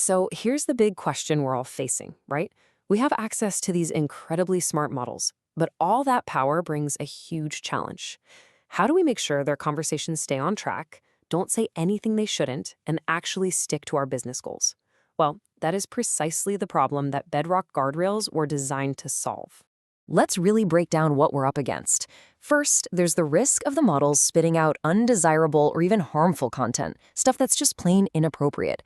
So here's the big question we're all facing, right? We have access to these incredibly smart models, but all that power brings a huge challenge. How do we make sure their conversations stay on track, don't say anything they shouldn't, and actually stick to our business goals? Well, that is precisely the problem that Bedrock Guardrails were designed to solve. Let's really break down what we're up against. First, there's the risk of the models spitting out undesirable or even harmful content, stuff that's just plain inappropriate.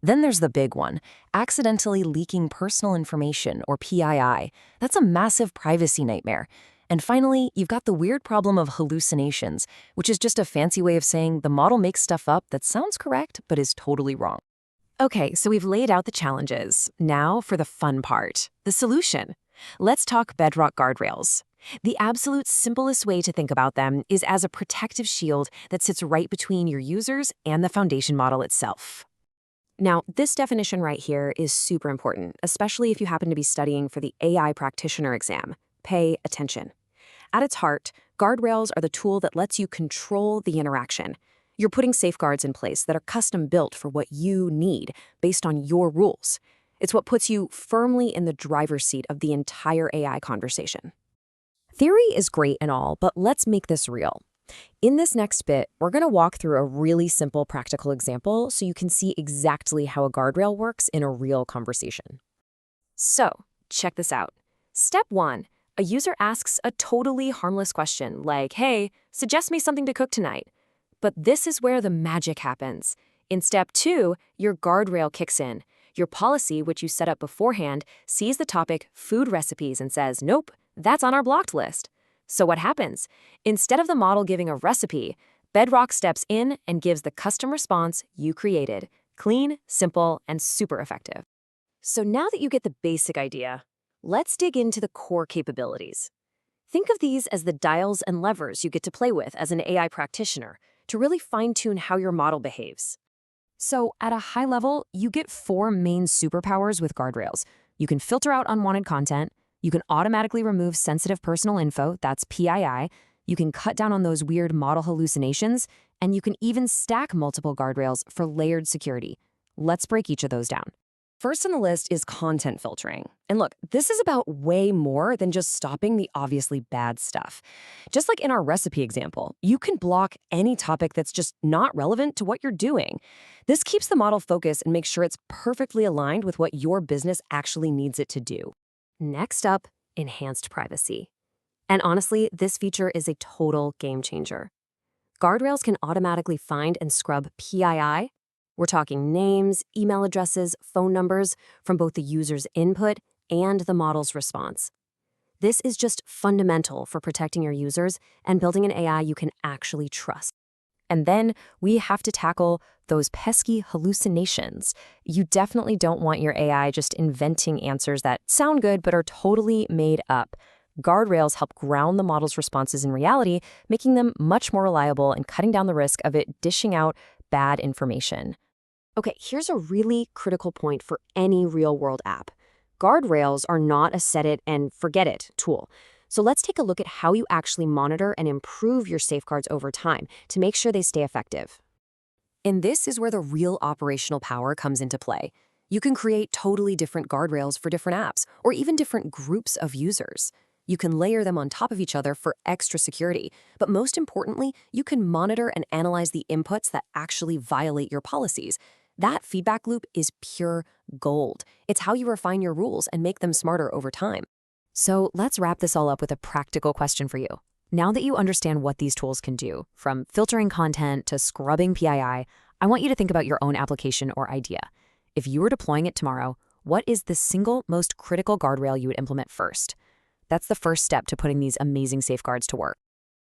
Then there's the big one, accidentally leaking personal information, or PII. That's a massive privacy nightmare. And finally, you've got the weird problem of hallucinations, which is just a fancy way of saying the model makes stuff up that sounds correct but is totally wrong. Okay, so we've laid out the challenges. Now for the fun part, the solution. Let's talk Bedrock Guardrails. The absolute simplest way to think about them is as a protective shield that sits right between your users and the foundation model itself. Now, this definition right here is super important, especially if you happen to be studying for the AI Practitioner exam. Pay attention. At its heart, guardrails are the tool that lets you control the interaction. You're putting safeguards in place that are custom-built for what you need, based on your rules. It's what puts you firmly in the driver's seat of the entire AI conversation. Theory is great and all, but let's make this real. In this next bit, we're going to walk through a really simple practical example so you can see exactly how a guardrail works in a real conversation. So, check this out. Step 1. A user asks a totally harmless question like, "Hey, suggest me something to cook tonight." But this is where the magic happens. In step 2, your guardrail kicks in. Your policy, which you set up beforehand, sees the topic food recipes and says, "Nope, that's on our blocked list." So what happens? Instead of the model giving a recipe, Bedrock steps in and gives the custom response you created. Clean, simple, and super effective. So now that you get the basic idea, let's dig into the core capabilities. Think of these as the dials and levers you get to play with as an AI practitioner to really fine-tune how your model behaves. So at a high level, you get 4 main superpowers with guardrails. You can filter out unwanted content. You can automatically remove sensitive personal info, that's PII. You can cut down on those weird model hallucinations, and you can even stack multiple guardrails for layered security. Let's break each of those down. First on the list is content filtering. And look, this is about way more than just stopping the obviously bad stuff. Just like in our recipe example, you can block any topic that's just not relevant to what you're doing. This keeps the model focused and makes sure it's perfectly aligned with what your business actually needs it to do. Next up, enhanced privacy. And honestly, this feature is a total game changer. Guardrails can automatically find and scrub PII. We're talking names, email addresses, phone numbers from both the user's input and the model's response. This is just fundamental for protecting your users and building an AI you can actually trust. And then we have to tackle those pesky hallucinations. You definitely don't want your AI just inventing answers that sound good but are totally made up. Guardrails help ground the model's responses in reality, making them much more reliable and cutting down the risk of it dishing out bad information. Okay, here's a really critical point for any real-world app. Guardrails are not a set-it-and-forget-it tool. So let's take a look at how you actually monitor and improve your safeguards over time to make sure they stay effective. And this is where the real operational power comes into play. You can create totally different guardrails for different apps, or even different groups of users. You can layer them on top of each other for extra security, but most importantly, you can monitor and analyze the inputs that actually violate your policies. That feedback loop is pure gold. It's how you refine your rules and make them smarter over time. So let's wrap this all up with a practical question for you. Now that you understand what these tools can do, from filtering content to scrubbing PII, I want you to think about your own application or idea. If you were deploying it tomorrow, what is the single most critical guardrail you would implement first? That's the first step to putting these amazing safeguards to work.